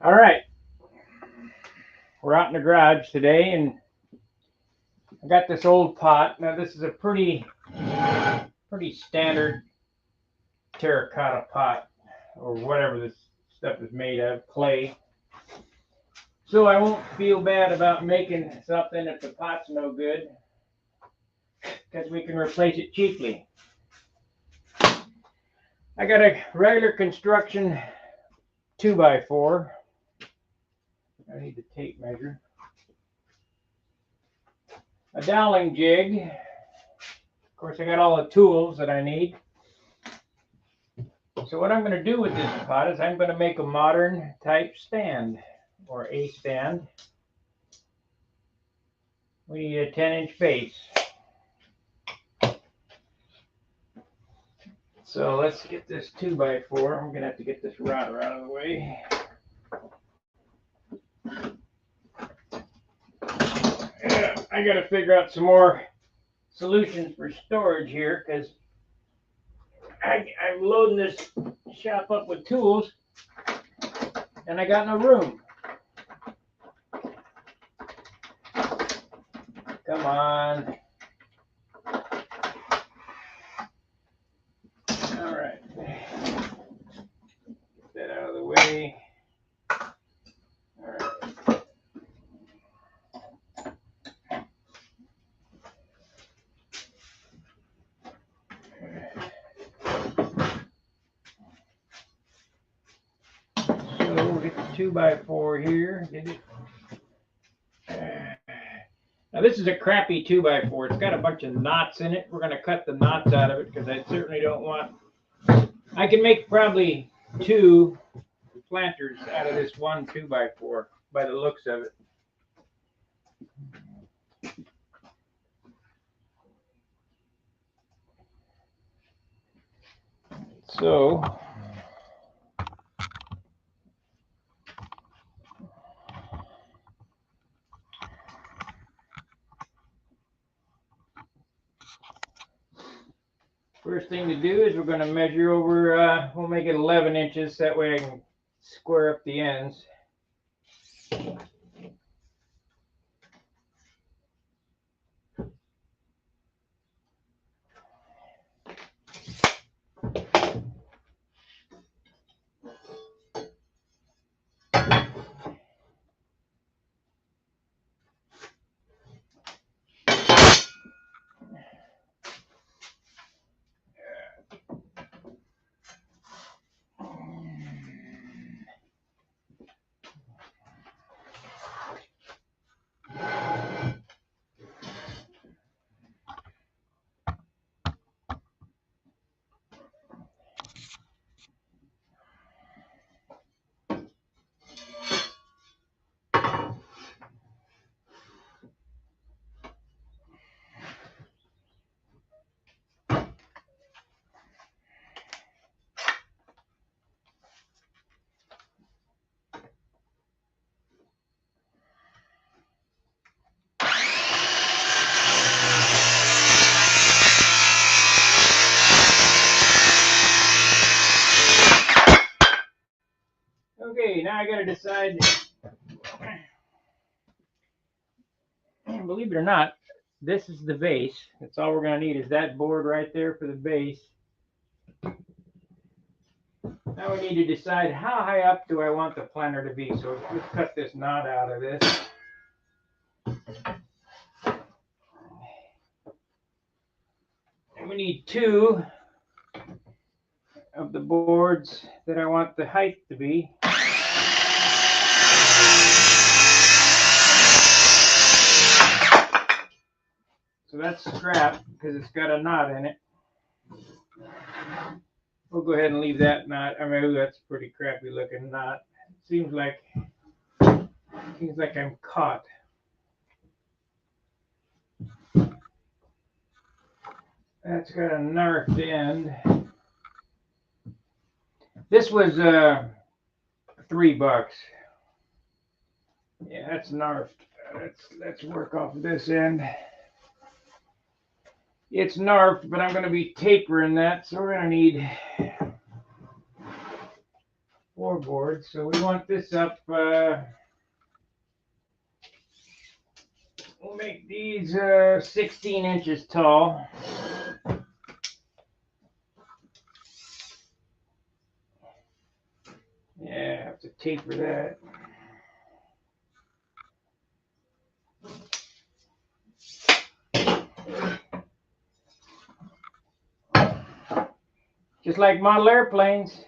All right, we're out in the garage today, and I got this old pot. Now this is a pretty standard terracotta pot, or whatever this stuff is made of, clay. So I won't feel bad about making something if the pot's no good, because we can replace it cheaply. I got a regular construction 2x4. I need the tape measure. A doweling jig. Of course, I got all the tools that I need. So what I'm going to do with this pot is I'm going to make a modern type stand, or a stand. We need a 10-inch base. So let's get this 2x4. I'm going to have to get this router out of the way. Yeah, I got to figure out some more solutions for storage here, because I'm loading this shop up with tools and I got no room. Come on. All right. Get that out of the way. All right. So we'll get the 2x4 here. Get it. Now this is a crappy 2x4. It's got a bunch of knots in it. We're going to cut the knots out of it because I certainly don't want. I can make probably 2 planters out of this one 2x4 by the looks of it. So first thing to do is we're going to measure over, we'll make it 11 inches. That way I can square up the ends. Okay, now I got to decide. Believe it or not, this is the base. That's all we're going to need is that board right there for the base. Now we need to decide how high up do I want the planter to be. So let's cut this knot out of this. And we need 2 of the boards that I want the height to be. So that's scrap because it's got a knot in it. We'll go ahead and leave that knot. I mean, that's a pretty crappy looking knot. Seems like I'm caught. That's got a narked end. This was $3. Yeah, that's narfed. Let's work off of this end. It's narfed, but I'm going to be tapering that, so we're going to need 4 boards. So we want this up, we'll make these 16 inches tall. Yeah, I have to taper that. Just like model airplanes.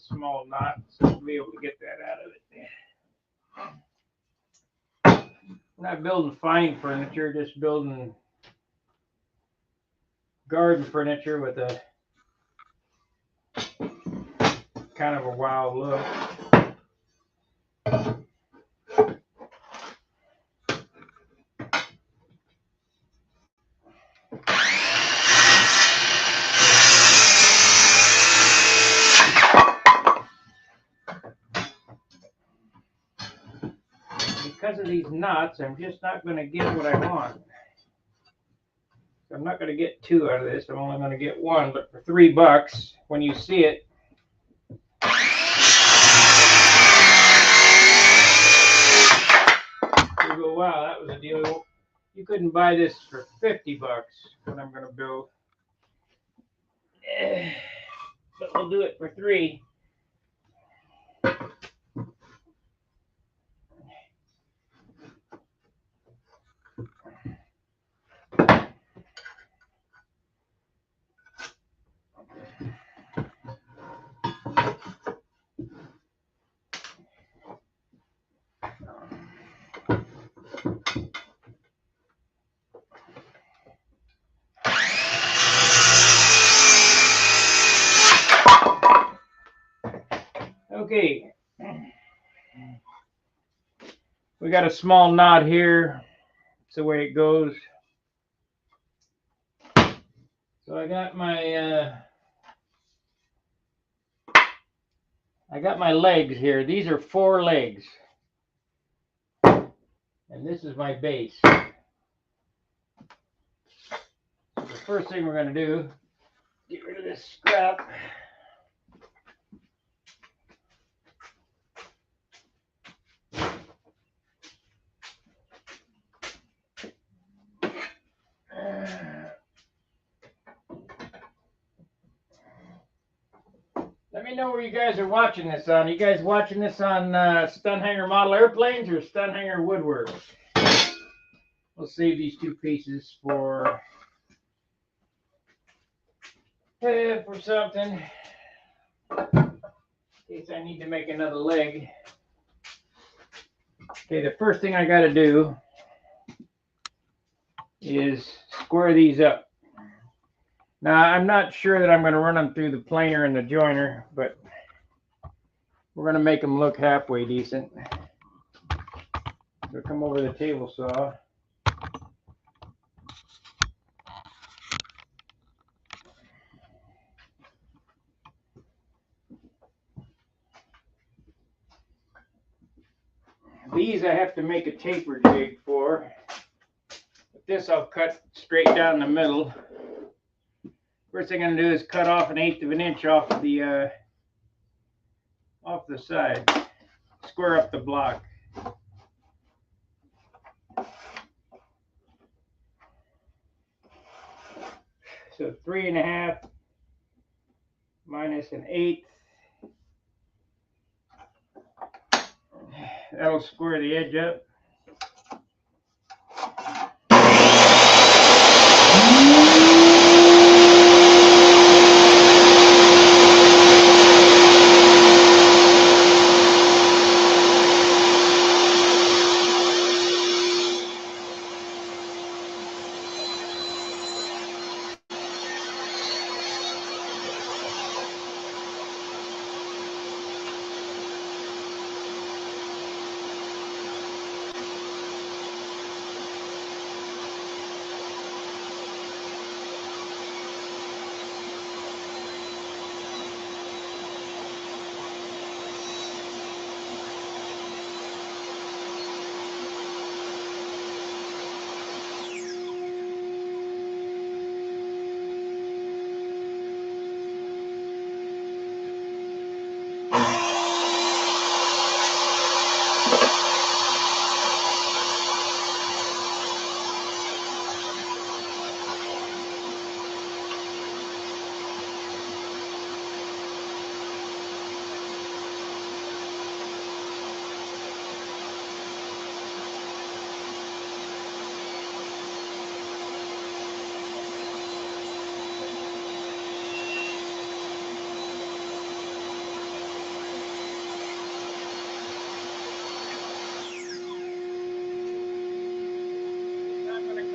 Small knot, so we'll be able to get that out of it. We're not building fine furniture, just building garden furniture with a kind of a wild look. Because of these knots, I'm just not going to get what I want. I'm not going to get 2 out of this. I'm only going to get 1, but for $3, when you see it, you go, wow, that was a deal. You couldn't buy this for $50 when I'm going to build. But we'll do it for 3. Okay, we got a small knot here. It's the way it goes. So I got my legs here. These are 4 legs, and this is my base. So the first thing we're going to do, get rid of this scrap. Let me know where you guys are watching this on. Are you guys watching this on Stunhanger Model Airplanes or Stunhanger Woodwork? We'll save these 2 pieces for something. In case I need to make another leg. Okay, the first thing I got to do is square these up. Now, I'm not sure that I'm going to run them through the planer and the joiner, but we're going to make them look halfway decent. So come over the table saw. These I have to make a taper jig for. But this I'll cut straight down the middle. First thing I'm going to do is cut off 1/8 of an inch off the side. Square up the block. So 3.5 minus 1/8. That'll square the edge up.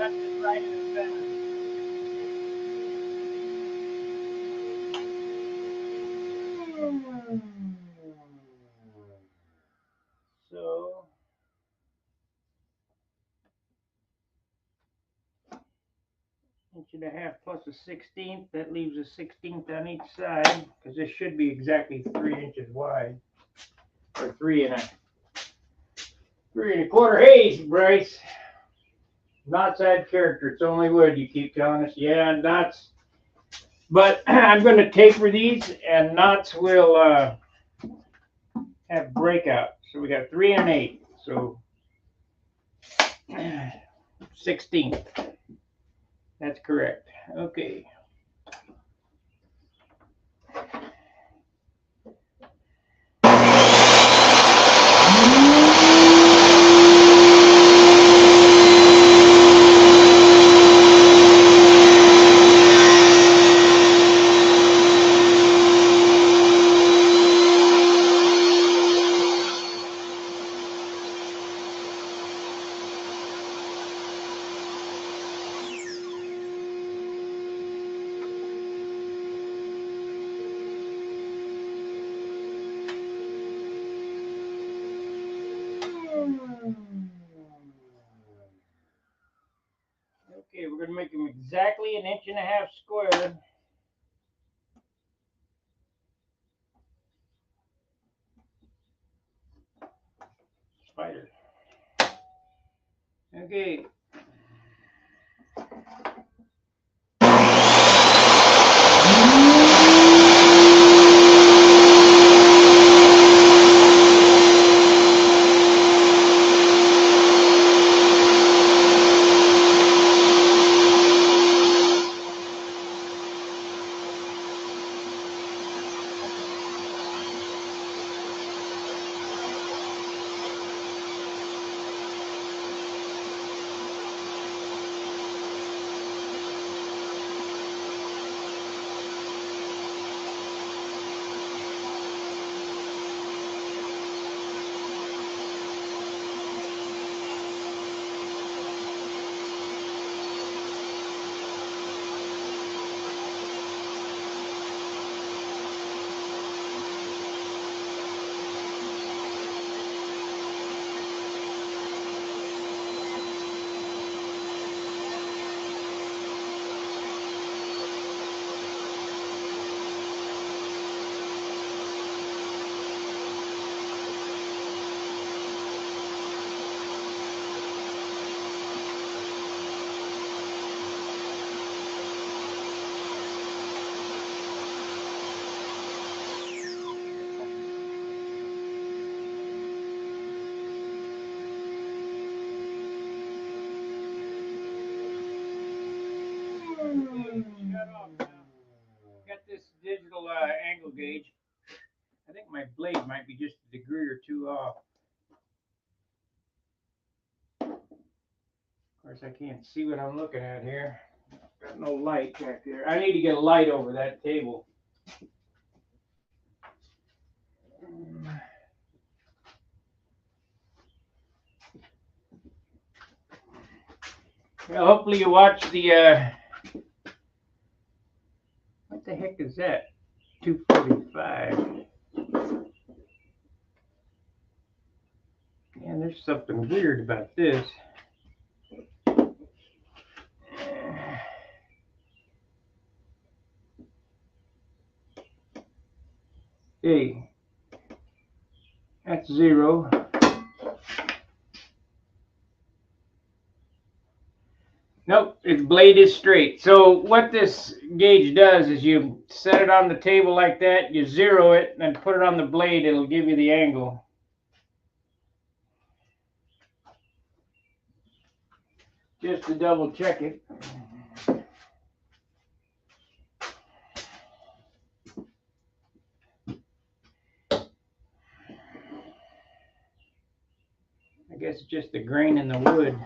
got this right in the center. So 1.5 plus a 1/16, that leaves a 1/16 on each side, because this should be exactly 3 inches wide, or 3 1/4. Hey, Bryce, knots add character. It's only wood. You keep telling us, yeah, knots. But I'm going to taper these, and knots will have breakout. So we got 3 1/8. So 1/16. That's correct. Okay. Okay, we're going to make them exactly 1.5 inches square. Spider. Okay. Shut off now. Got this digital angle gauge. I think my blade might be just a degree or two off. Of course, I can't see what I'm looking at here. Got no light back there. I need to get a light over that table. Well, hopefully you watch the, what the heck is that? 245. Man, there's something weird about this. Okay, that's 0. Nope, its blade is straight. So what this gauge does is you set it on the table like that, you 0 it, and put it on the blade, it'll give you the angle. Just to double check it. I guess it's just the grain in the wood.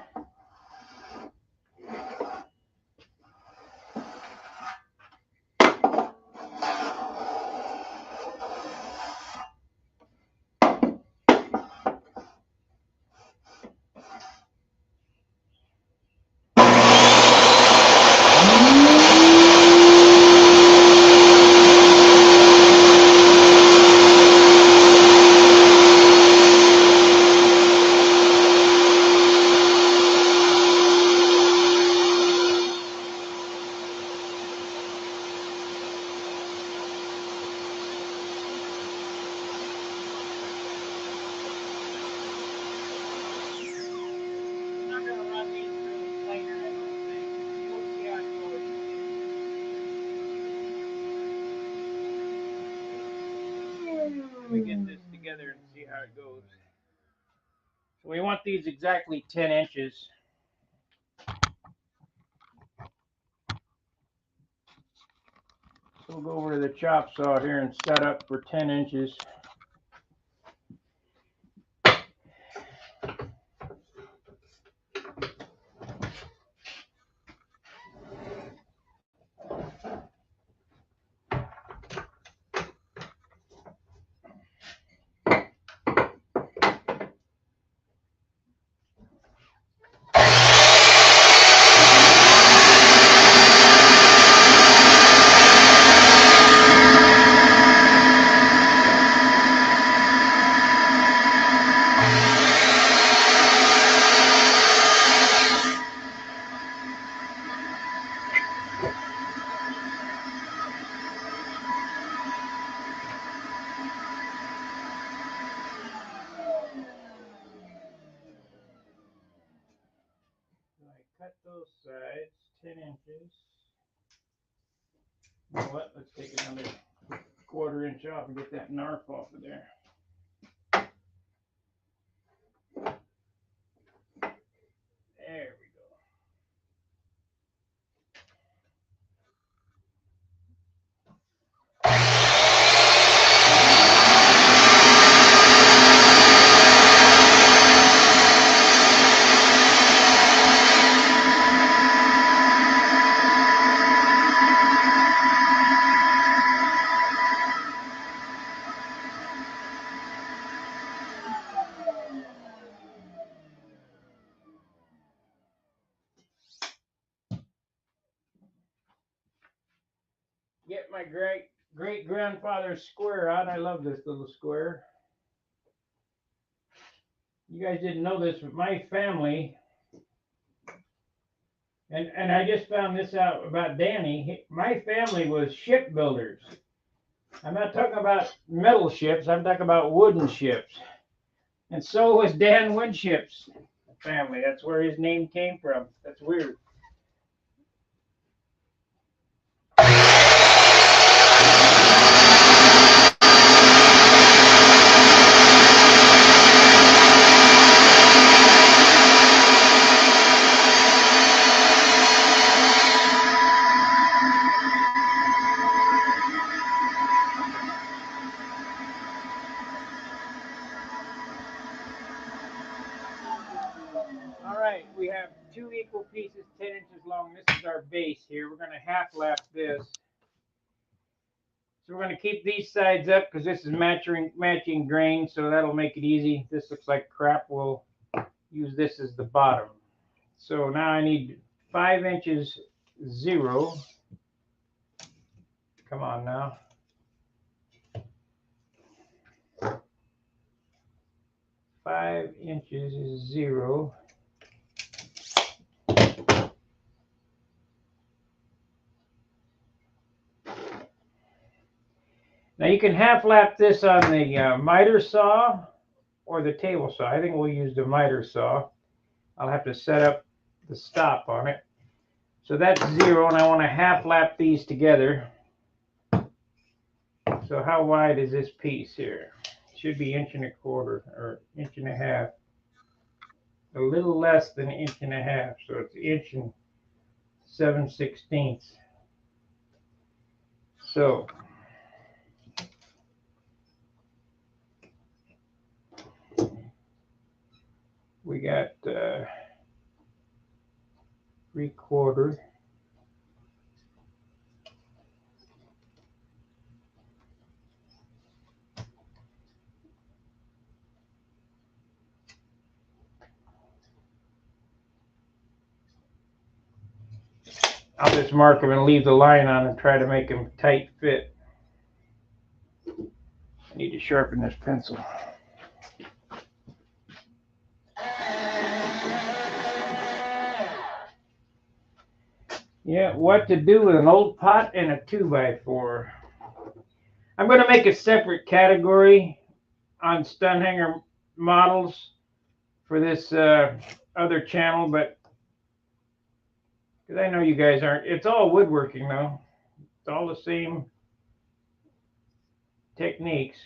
we get this together and see how it goes. So we want these exactly 10 inches. So we'll go over to the chop saw here and set up for 10 inches. Cut those sides 10 inches. You know what? Let's take another 1/4 inch off and get that narf off of there. There we go. Get my great grandfather's square out. I love this little square. You guys didn't know this, but my family, and I just found this out about Danny. My family was shipbuilders. I'm not talking about metal ships. I'm talking about wooden ships. And so was Dan Winship's family. That's where his name came from. That's weird. All right, we have 2 equal pieces, 10 inches long. This is our base here. We're going to half lap this. So we're going to keep these sides up because this is matching grain, so that'll make it easy. This looks like crap. We'll use this as the bottom. So now I need 5 inches 0. Come on now. Five inches is 0. Now you can half lap this on the miter saw or the table saw. I think we'll use the miter saw. I'll have to set up the stop on it. So that's 0, and I want to half lap these together. So how wide is this piece here? It should be 1.25 or 1.5 inches. A little less than 1.5 inches, so it's 1 7/16. So we got 3/4. I'll just mark them and leave the line on and try to make them tight fit. I need to sharpen this pencil. Yeah, what to do with an old pot and a 2x4. I'm going to make a separate category on stun hanger models for this other channel, but because I know you guys aren't, it's all woodworking though. It's all the same techniques.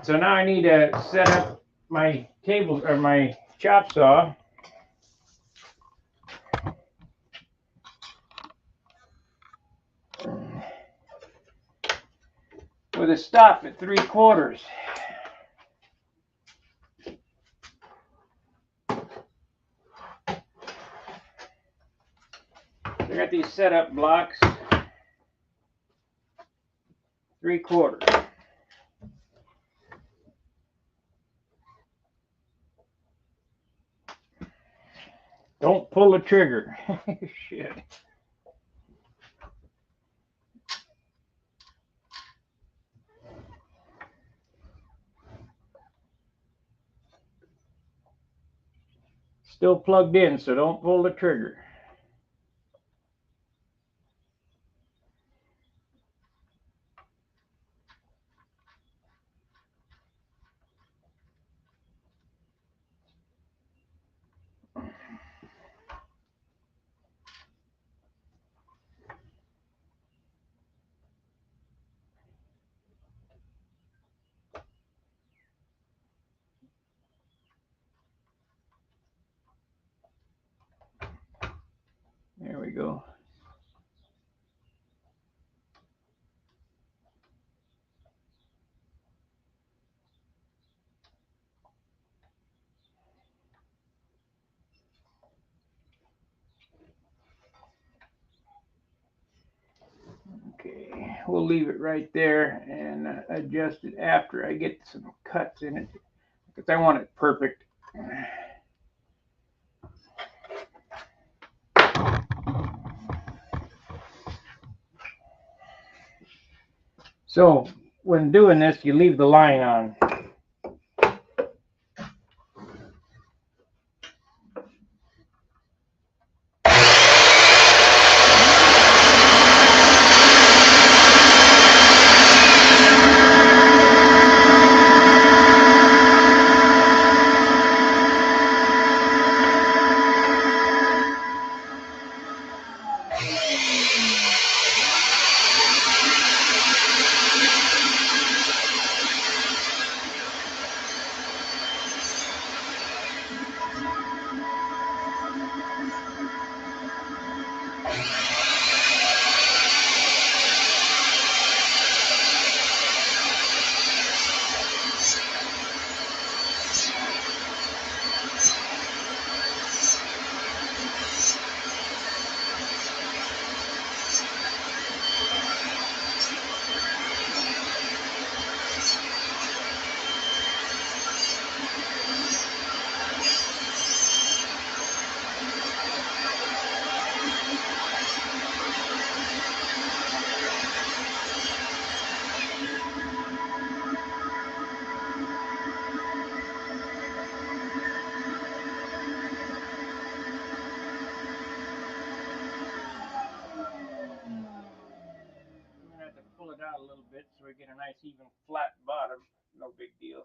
So now I need to set up my table or my chop saw. With a stop at 3/4. I got these setup blocks, 3/4. Don't pull the trigger. Shit. Still plugged in, so don't pull the trigger. There we go. Okay, we'll leave it right there and adjust it after I get some cuts in it, because I want it perfect. So when doing this, you leave the line on. Pull it out a little bit so we get a nice even flat bottom. No big deal.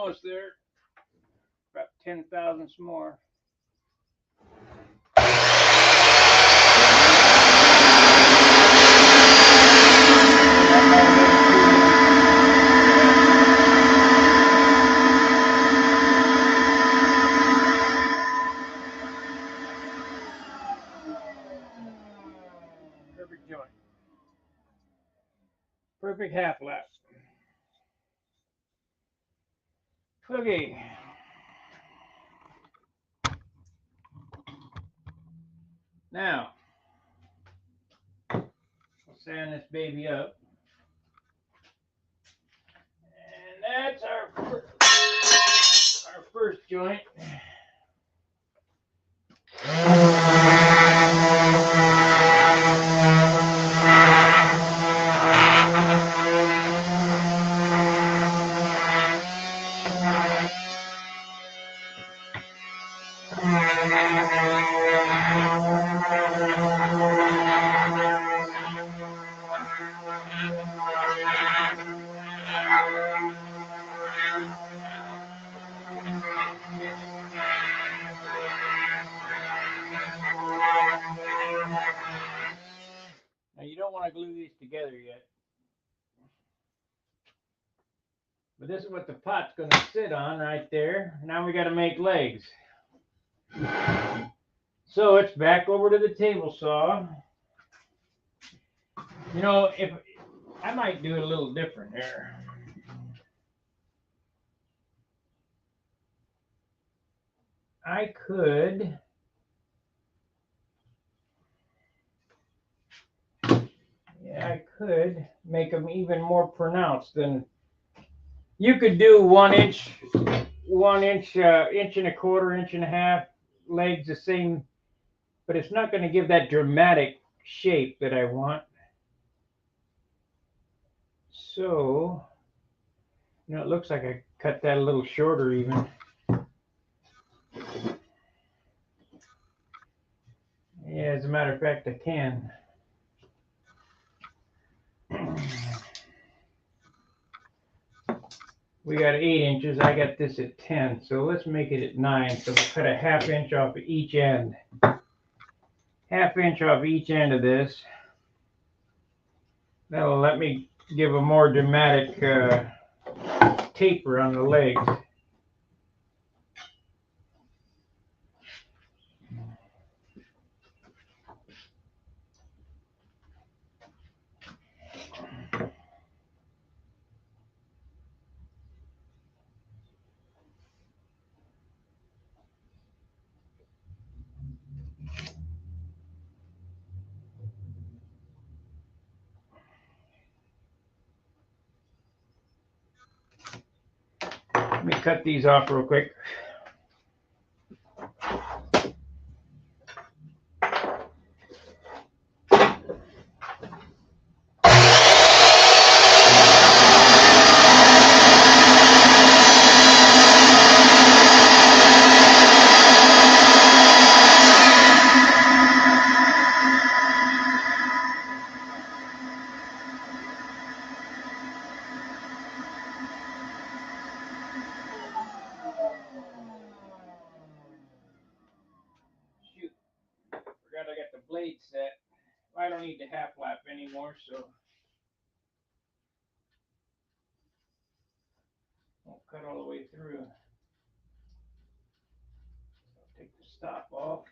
almost there. About 10 thousandths more. Perfect joint. Perfect half lap. Okay. Now, we'll sand this baby up. And that's our first joint. Now you don't want to glue these together yet. But this is what the pot's going to sit on right there. Now we got to make legs. So it's back over to the table saw. You know, if I might do it a little different here. I could make them even more pronounced than you could do 1 inch, inch and a quarter, inch and a half legs the same, but it's not going to give that dramatic shape that I want. So, you know, it looks like I cut that a little shorter even. Yeah, as a matter of fact, I can. We got 8 inches. I got this at 10. So let's make it at 9. So we'll cut a 1/2 inch off of each end. 1/2 inch off each end of this. That'll let me give a more dramatic taper on the legs. Let me cut these off real quick. Shoot, forgot I got the blade set. I don't need the 1/2 lap anymore, so won't cut all the way through. I'll take the stop off.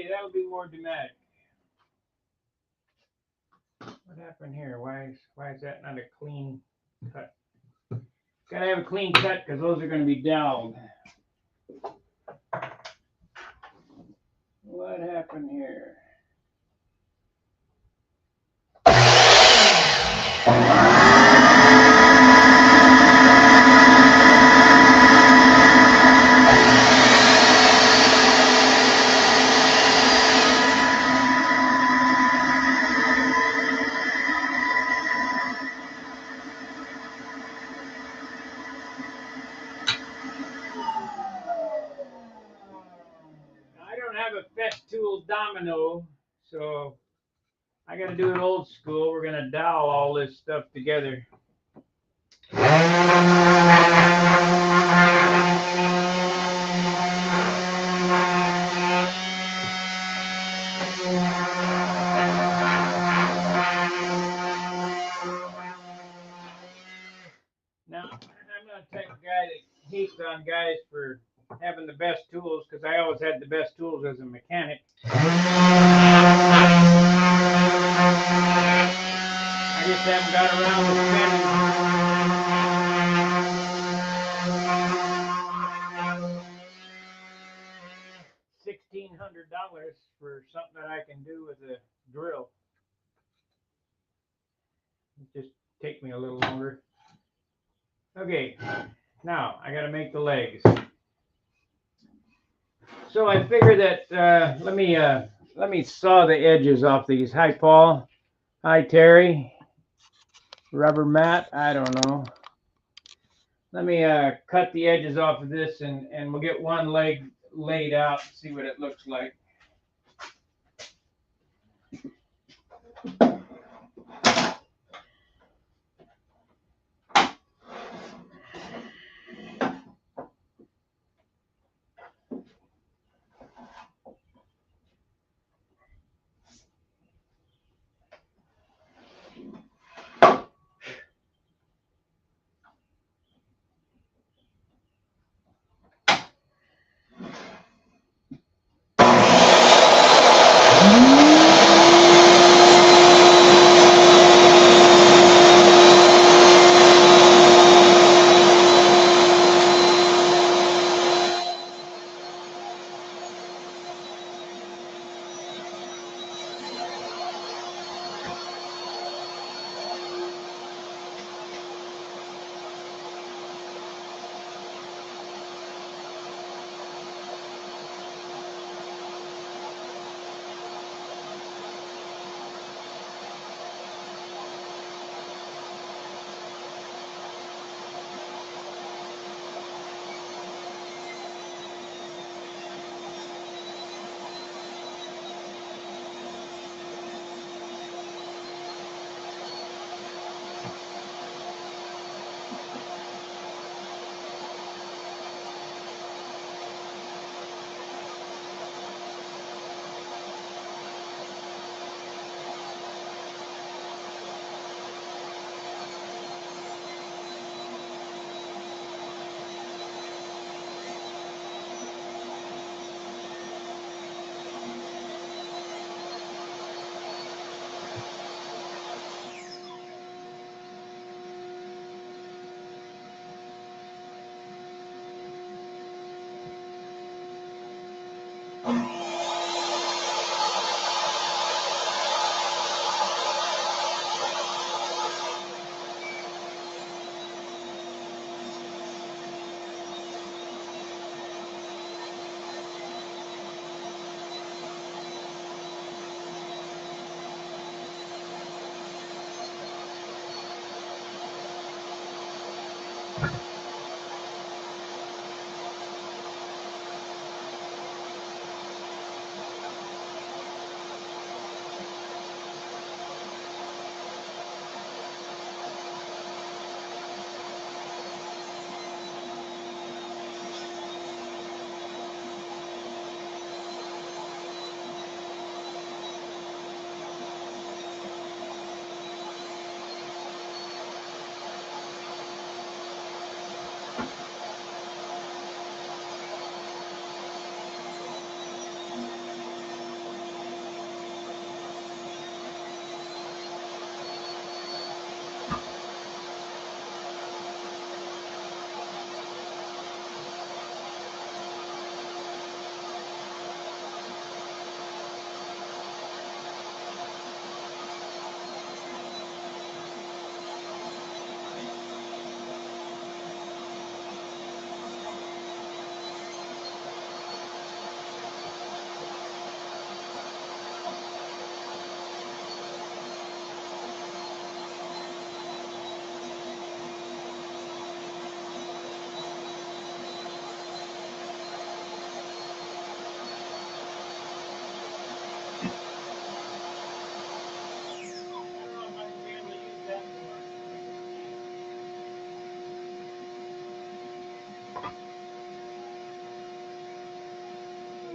that'll be more dramatic. What happened here? Why is that not a clean cut? Gotta have a clean cut because those are going to be doweled. What happened here? I don't have a Festool domino, so I got to do it old school. We're going to dowel all this stuff together. Now, I'm not the type of guy that hates on guys for having the best tools, because I always had the best tools as a mechanic. I just haven't got around to spending $1,600 for something that I can do with a drill. It just take me a little longer. Okay, now I got to make the legs. So I figure that let me saw the edges off these. Hi Paul, hi Terry, Rubber Matt. I don't know. Let me cut the edges off of this, and we'll get one leg laid out and see what it looks like.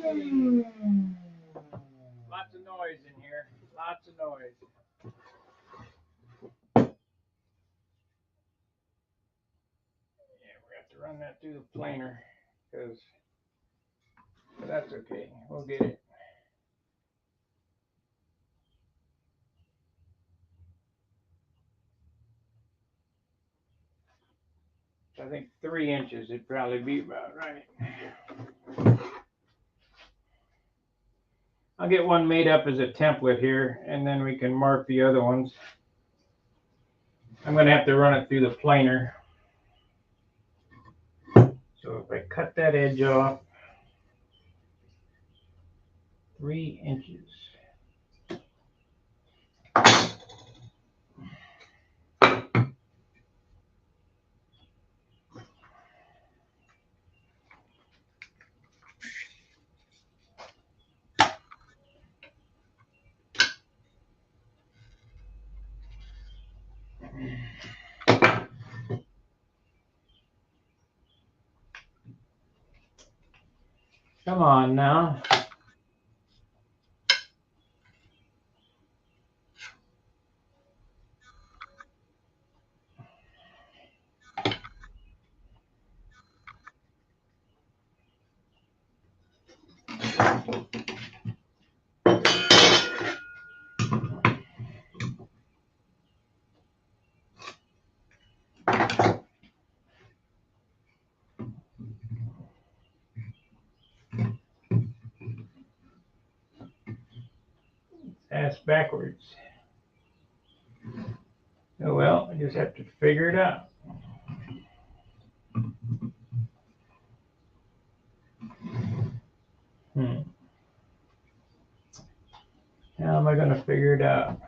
Lots of noise in here. Lots of noise. Yeah, we have to run that through the planer because, but that's okay. We'll get it. I think 3 inches would probably be about right. I'll get one made up as a template here, and then we can mark the other ones. I'm going to have to run it through the planer. So if I cut that edge off, 3 inches. Come on now. Ass backwards. Oh well, I just have to figure it out. How am I going to figure it out?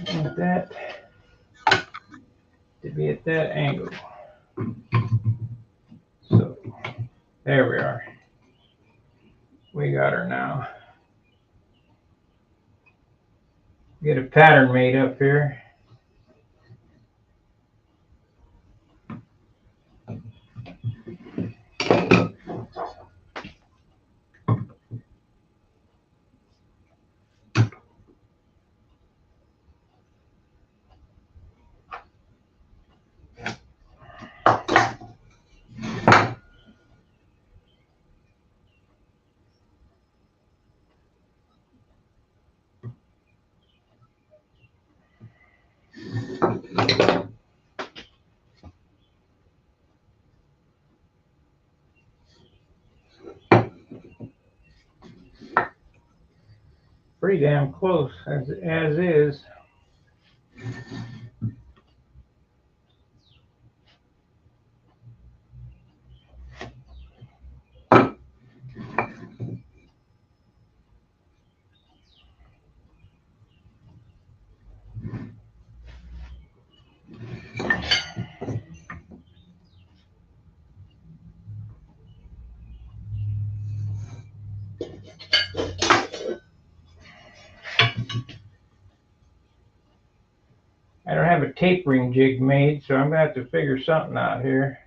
I want that to be at that angle. So there we are. We got her now. Get a pattern made up here. Pretty damn close as is. I don't have a tapering jig made, so I'm going to have to figure something out here.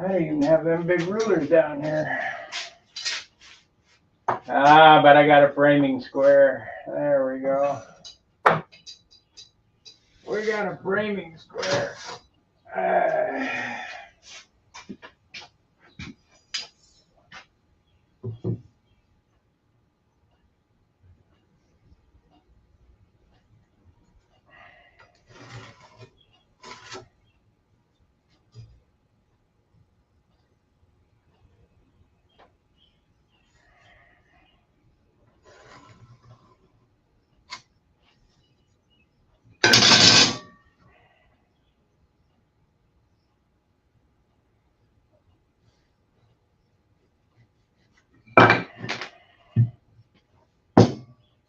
I don't even have them big rulers down here. Ah, but I got a framing square. There we go. We got a framing square.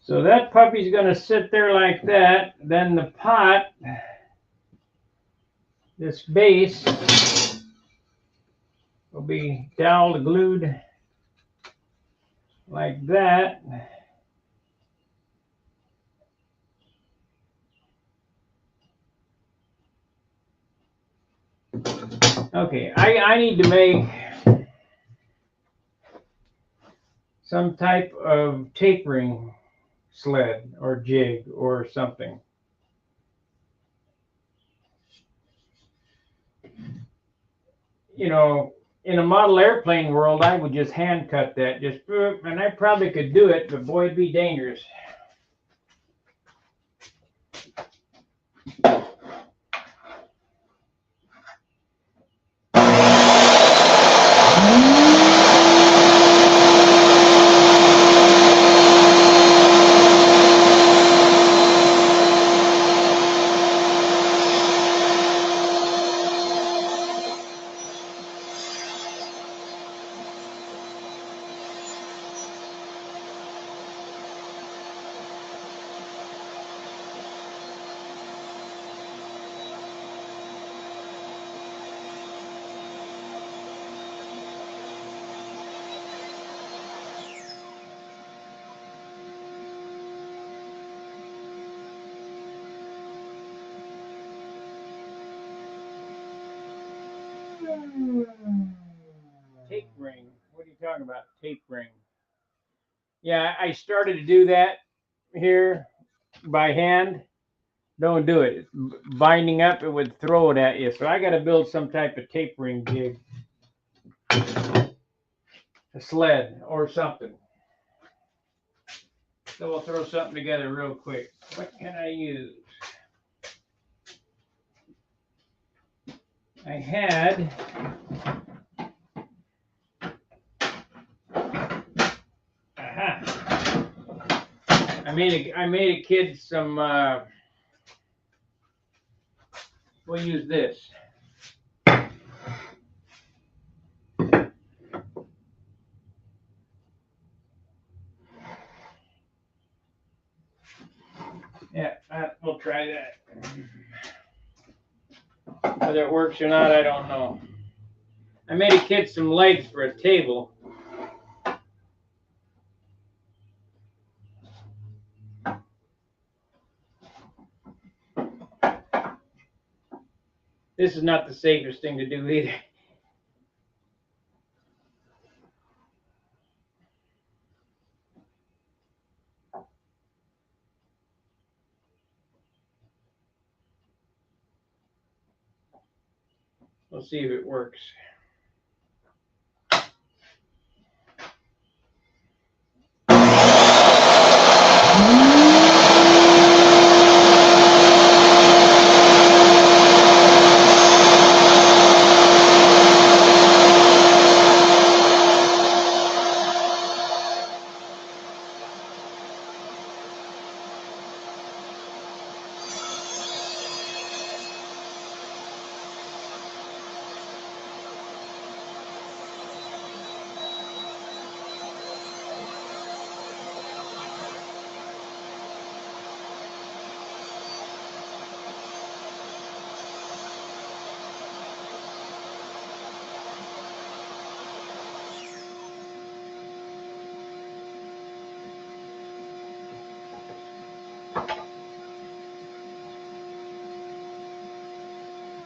So that puppy's going to sit there like that. Then the pot, this base, will be dowel glued like that. Okay, I need to make some type of tapering sled or jig or something. You know, in a model airplane world, I would just hand cut that, and I probably could do it, but boy, it'd be dangerous. Tape ring. What are you talking about? Tape ring. Yeah, I started to do that here by hand. Don't do it. Binding up, it would throw it at you. So I got to build some type of tape ring jig, a sled or something. So we'll throw something together real quick. What can I use? I had I made a kid some. We'll use this. Yeah, we'll try that. Whether it works or not, I don't know. I made a kid some legs for a table. This is not the safest thing to do either. We'll see if it works.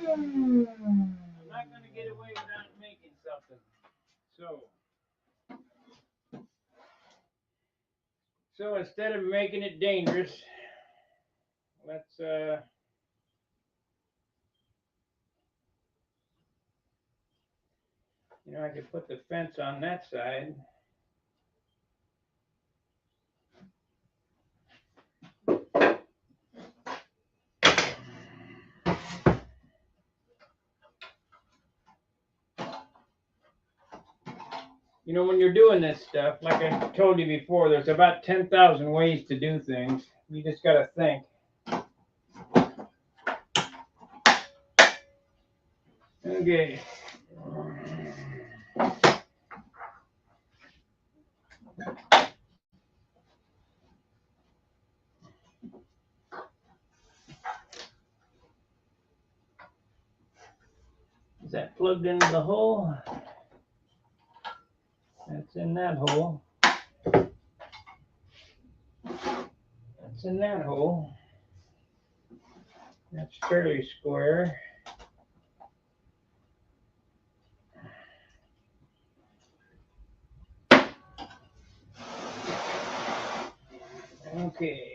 I'm not going to get away without making something. So instead of making it dangerous, let's I could put the fence on that side. You know, when you're doing this stuff, like I told you before, there's about 10,000 ways to do things. You just got to think. Okay. that plugged into the hole. That's in that hole. That's in that hole. That's fairly square. Okay.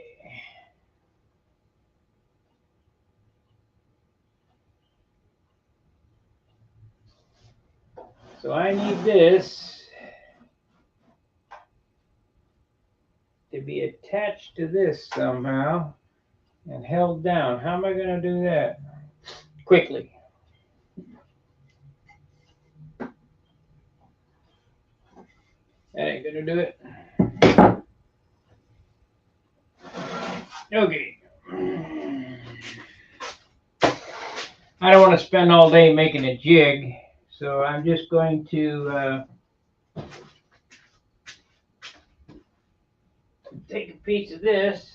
So I need this to be attached to this somehow and held down. How am I going to do that? Quickly. That ain't going to do it. Okay. I don't want to spend all day making a jig, so I'm just going to take a piece of this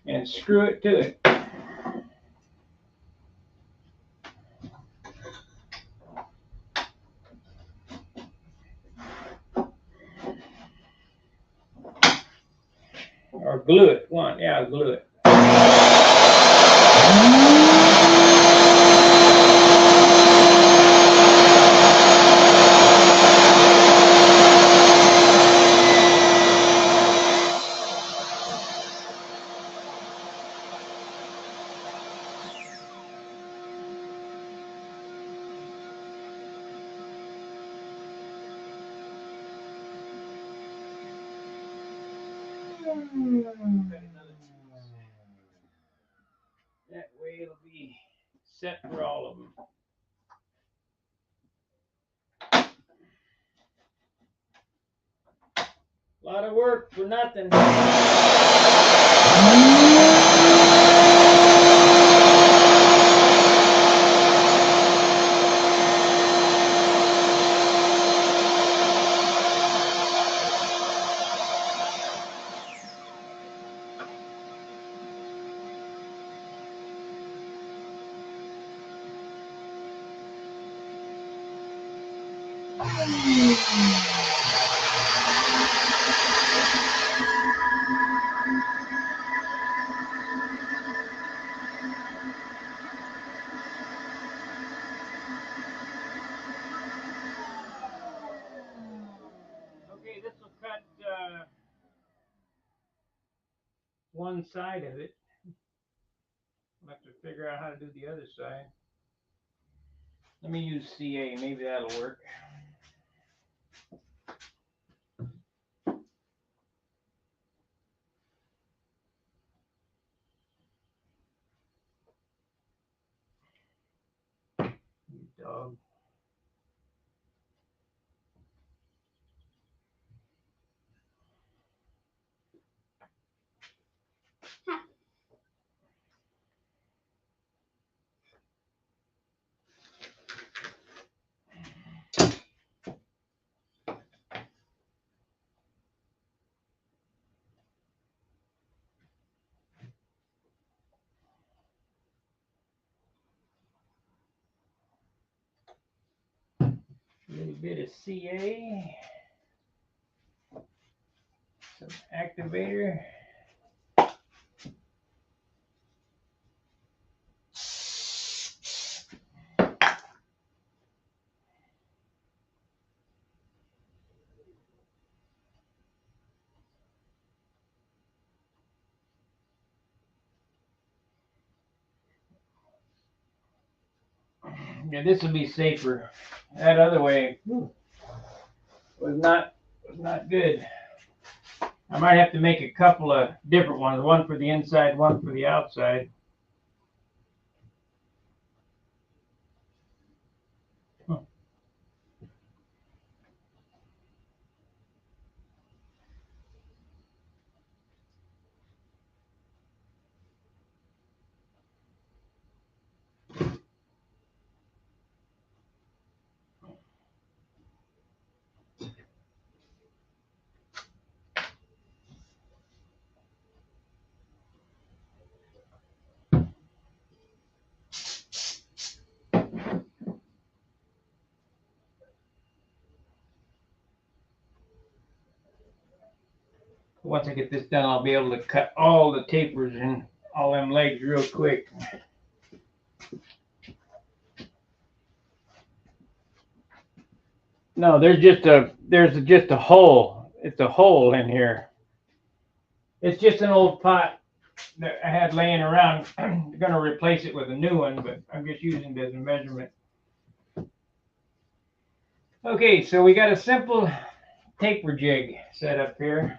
and screw it to it. Or glue it. Yeah, glue it. That way it'll be set for all of them. A lot of work for nothing. Okay, this will cut one side of it. I'll have to figure out how to do the other side. Let me use CA, maybe that'll work. You dog. A little bit of CA, some activator. Yeah, this will be safer. That other way was not good. I might have to make a couple of different ones, one for the inside, one for the outside. once I get this done, I'll be able to cut all the tapers and all them legs real quick. No, there's just a hole. It's a hole in here. It's just an old pot that I had laying around. I'm gonna replace it with a new one, but I'm just using it as a measurement. Okay, so we got a simple taper jig set up here.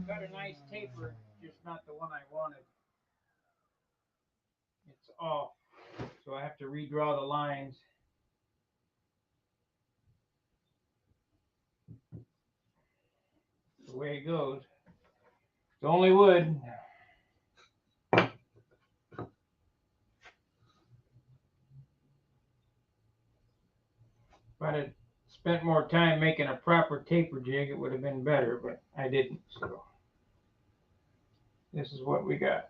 Got a nice taper, just not the one I wanted. It's off, so I have to redraw the lines. The way it goes. It's only wood. If I'd have spent more time making a proper taper jig, it would have been better, but I didn't, so this is what we got.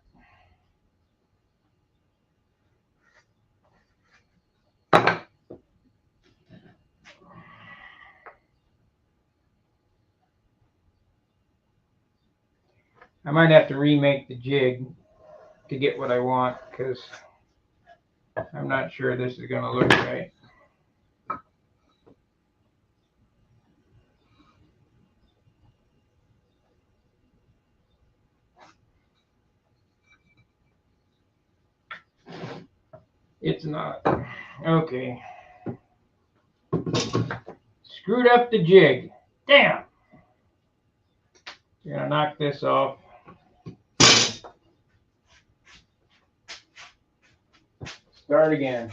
I might have to remake the jig to get what I want, because I'm not sure this is going to look right. It's not. Okay. Screwed up the jig. Damn! We're gonna knock this off. Start again.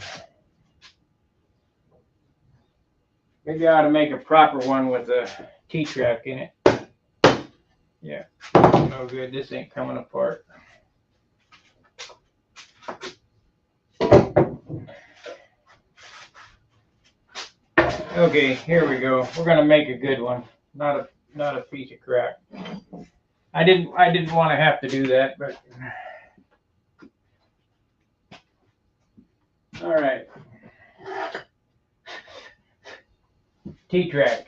Maybe I ought to make a proper one with a T-track in it. Yeah, no good. This ain't coming apart. Okay, here we go. We're gonna make a good one, not a piece of crap. I didn't want to have to do that, but all right. T-track.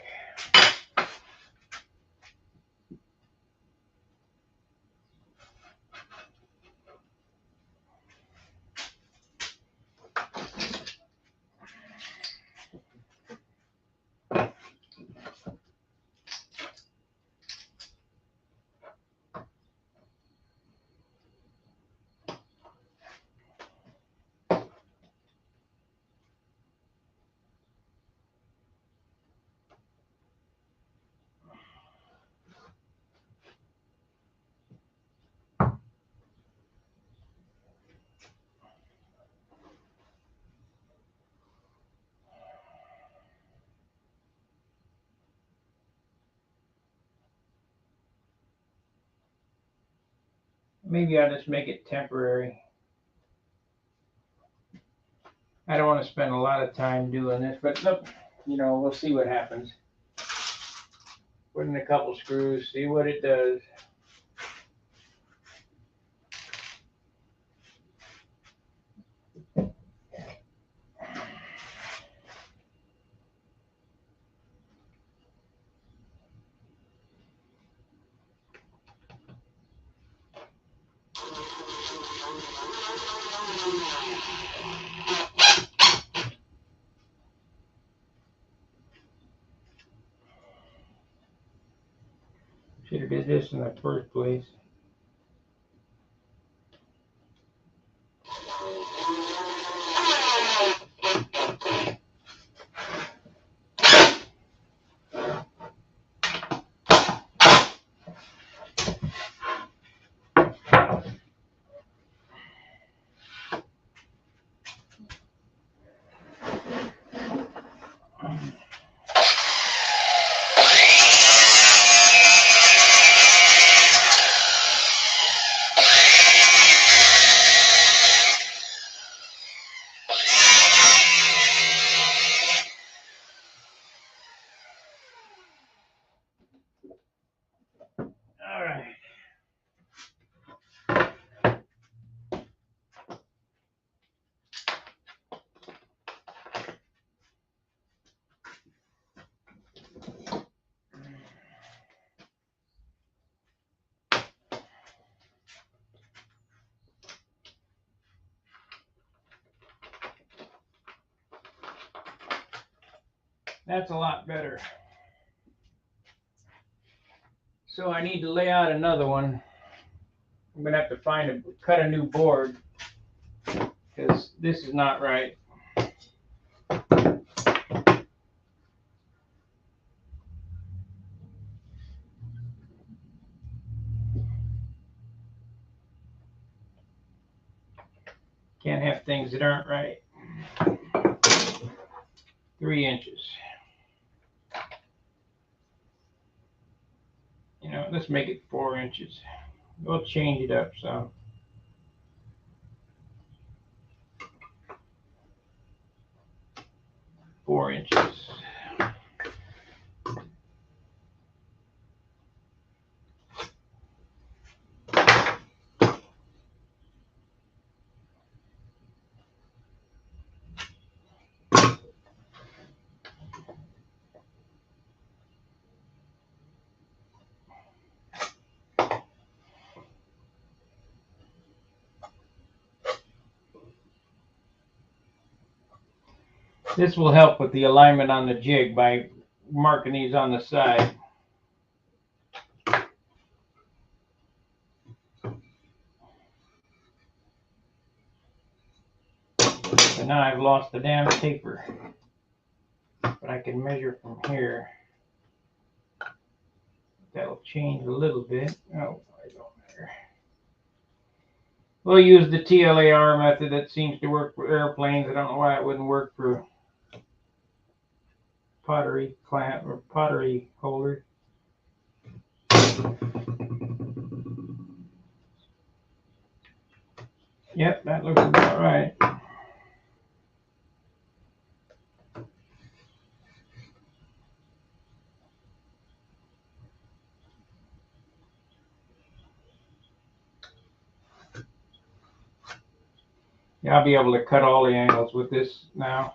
Maybe I'll just make it temporary. I don't want to spend a lot of time doing this, but look, you know, we'll see what happens. Put in a couple screws, see what it does. Should have did this in the first place. All right. That's a lot better. So I need to lay out another one. I'm gonna have to cut a new board because this is not right. Can't have things that aren't right. 3 inches. You know, let's make it 4 inches. We'll change it up some. Four inches. This will help with the alignment on the jig by marking these on the side. So now I've lost the damn taper, but I can measure from here. That'll change a little bit. Oh, I don't matter. We'll use the TLAR method that seems to work for airplanes. I don't know why it wouldn't work for pottery clamp or pottery holder. Yep, that looks about right. Yeah, I'll be able to cut all the angles with this now.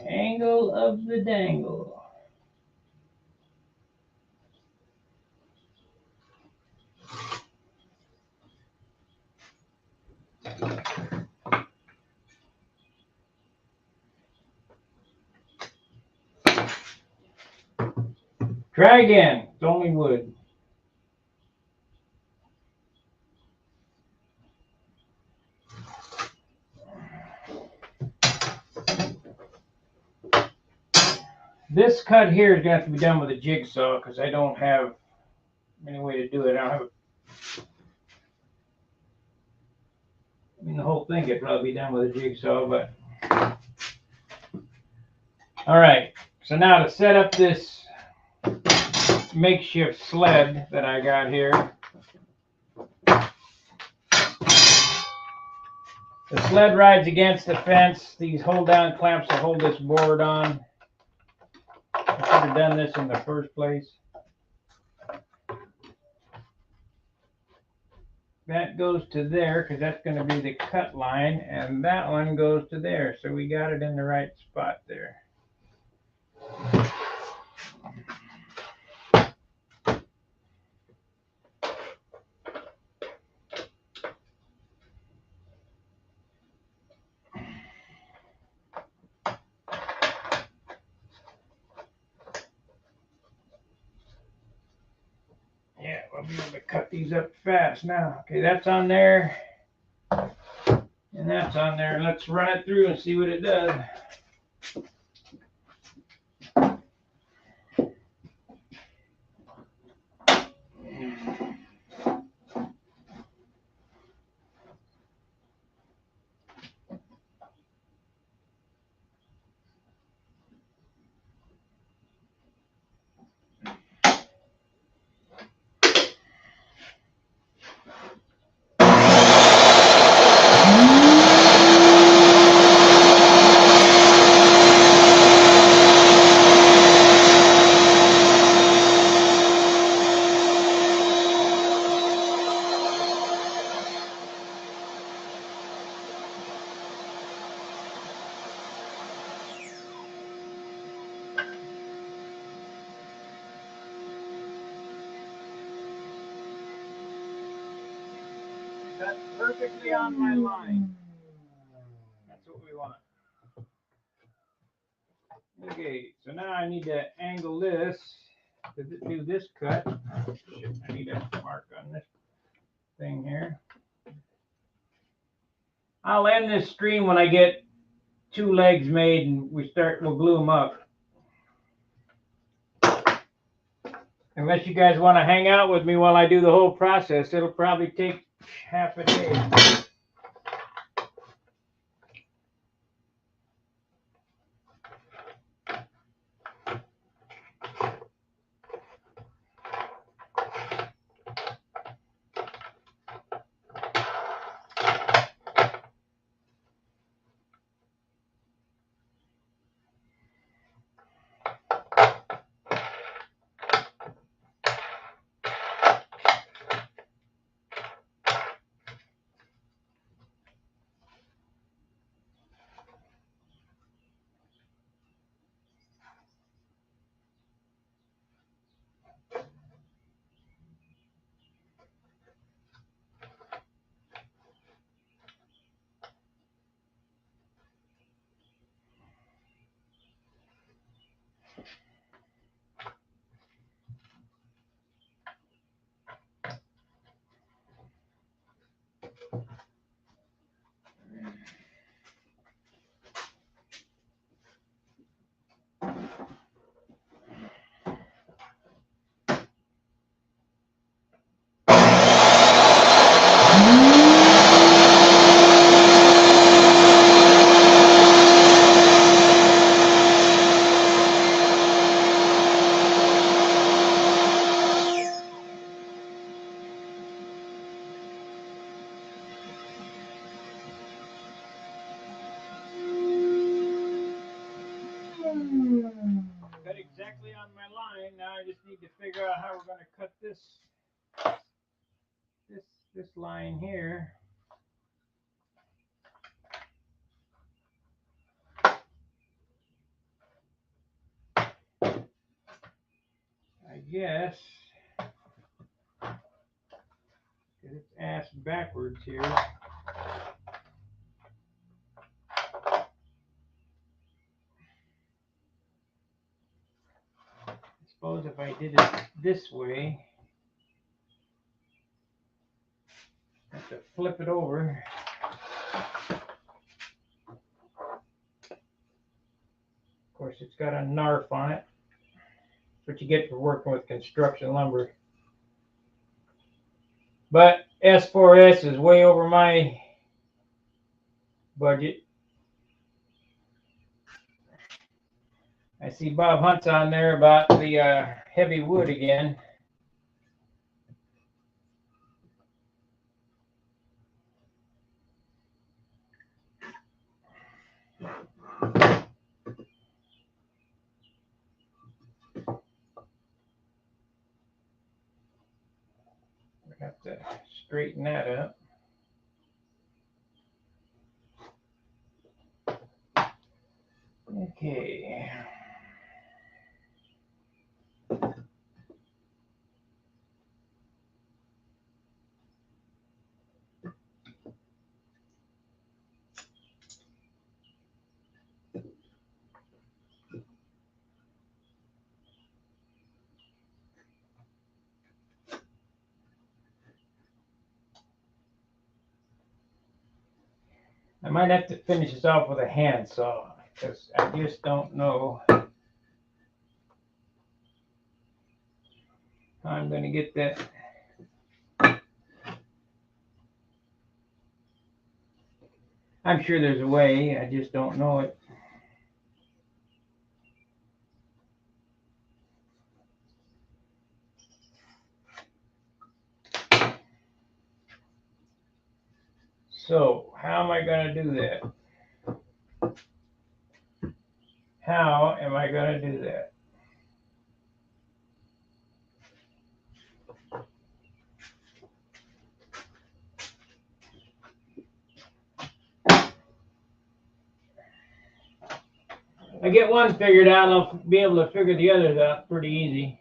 Angle of the dangle. Try again. It's only wood. This cut here is going to have to be done with a jigsaw because I don't have any way to do it. The whole thing could probably be done with a jigsaw, but all right. So now to set up this makeshift sled that I got here. The sled rides against the fence. These hold-down clamps will hold this board on. I should have done this in the first place. that goes to there because that's going to be the cut line, and that one goes to there. So we got it in the right spot there. Yeah, we'll be able to cut these up fast now. Okay, that's on there. And that's on there. Let's run it through and see what it does. That's perfectly on my line. That's what we want. Okay, so now I need to angle this to do this cut. Oh, shit, I need a mark on this thing here. I'll end this stream when I get 2 legs made and we'll glue them up. Unless you guys want to hang out with me while I do the whole process, it'll probably take half a day. Cut exactly on my line. Now I just need to figure out how we're going to cut this line here. I guess it's ass backwards here. I suppose if I did it this way, I have to flip it over. Of course, it's got a NARF on it. That's what you get for working with construction lumber. But S4S is way over my budget. I see Bob Hunt's on there about the heavy wood again. I have to straighten that up. Okay. I might have to finish this off with a handsaw because I just don't know how I'm going to get that. I'm sure there's a way, I just don't know it. So, how am I going to do that? How am I going to do that? I get one figured out, I'll be able to figure the others out pretty easy.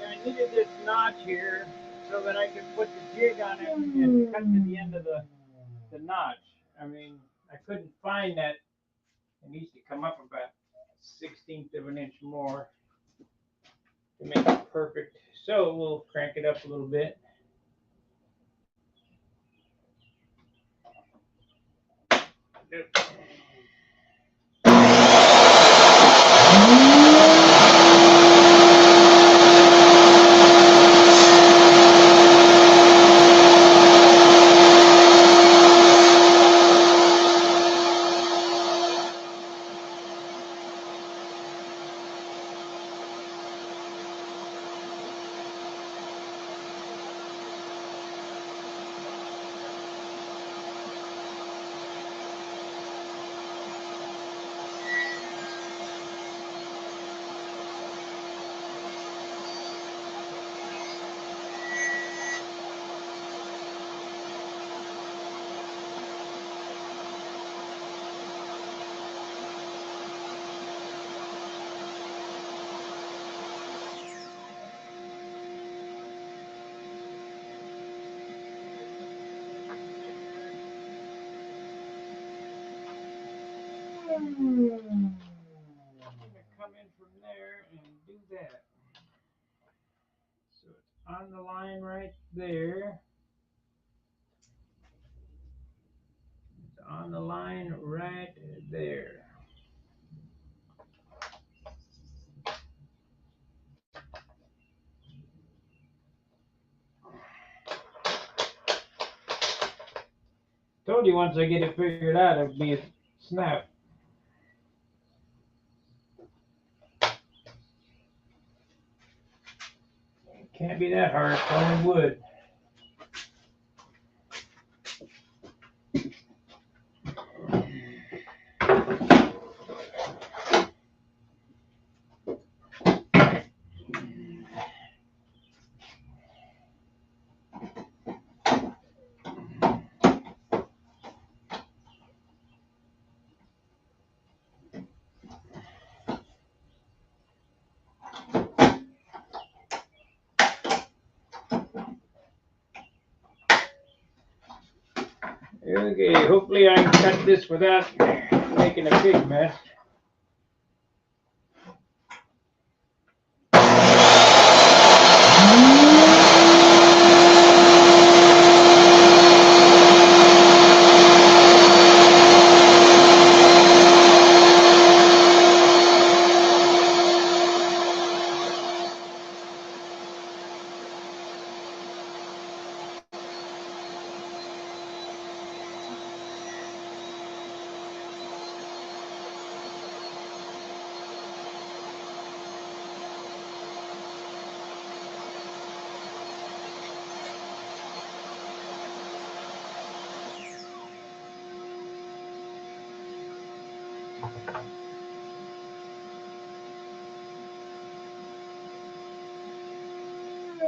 I needed this notch here so that I could put the jig on it and cut to the end of the notch. I mean, I couldn't find that. It needs to come up about 1/16 of an inch more to make it perfect. So we'll crank it up a little bit. Come in from there. on the line right there. It's on the line right there. Told you once I get it figured out, it'll be a snap. Can't be that hard, it's only wood. Okay, hopefully I can cut this without making a big mess.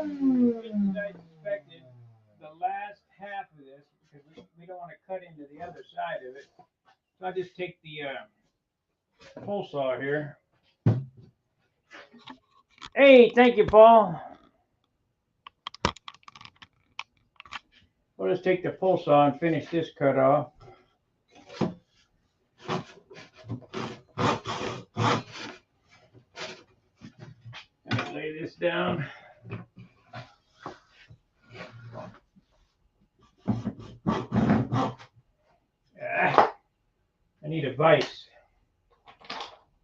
Just as I suspected, the last half of this, because we don't want to cut into the other side of it, so I just take the pole saw here. Hey, thank you, Paul. We'll just take the pole saw and finish this cut off. And lay this down. I need a vise.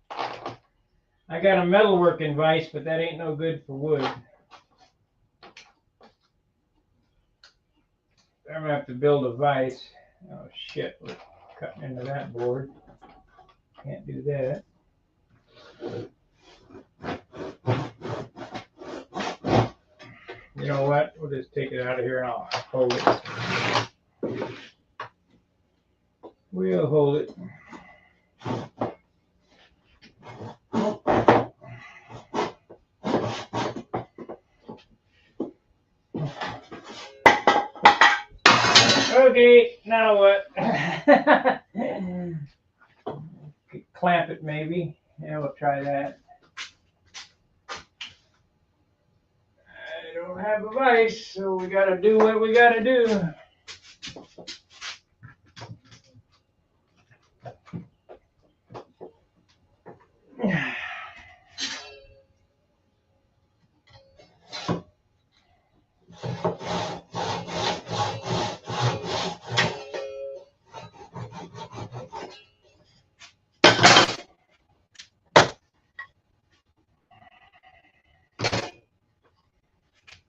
I got a metalworking vise, but that ain't no good for wood. I'm gonna have to build a vise. Oh shit, we're cutting into that board. Can't do that. You know what? We'll just take it out of here and I'll hold it. We'll hold it. Okay, now what? Clamp it maybe. Yeah, we'll try that. I don't have a vise, so we gotta do what we gotta do.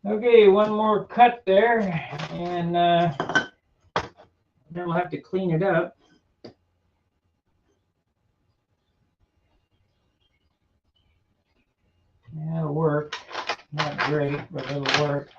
Okay, one more cut there, and then we'll have to clean it up. That'll work. Not great, but it'll work.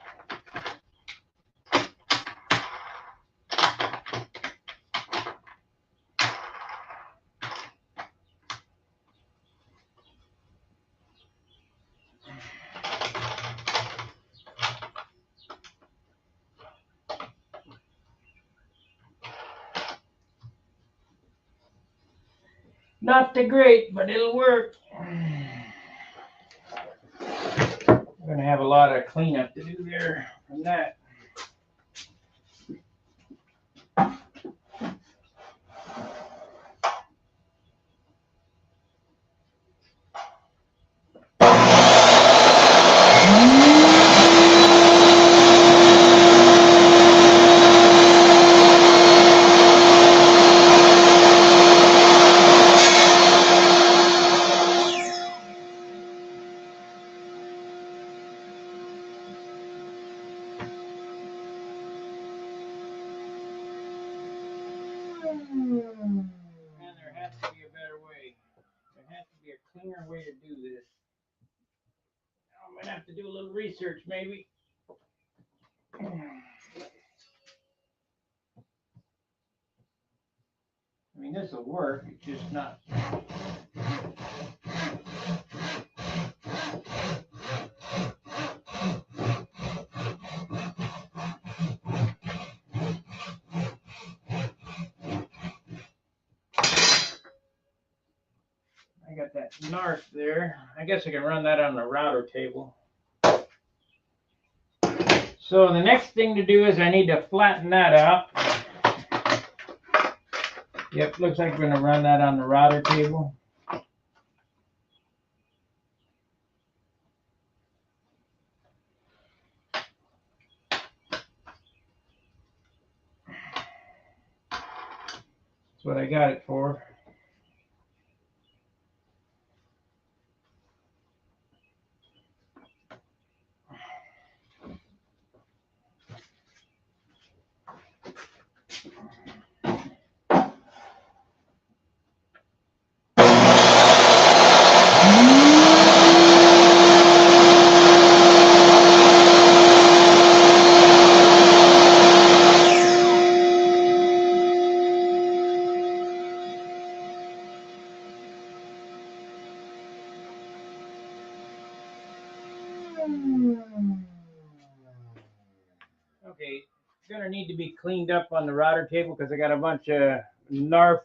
Not the great, but it'll work. We're gonna have a lot of cleanup to do there from that. have to do a little research, maybe. I mean, this will work. It's just not. I got that NARF there. I guess I can run that on the router table. So the next thing to do is I need to flatten that out. Yep, looks like we're going to run that on the router table. That's what I got it for. Okay, it's gonna need to be cleaned up on the router table because I got a bunch of NARF.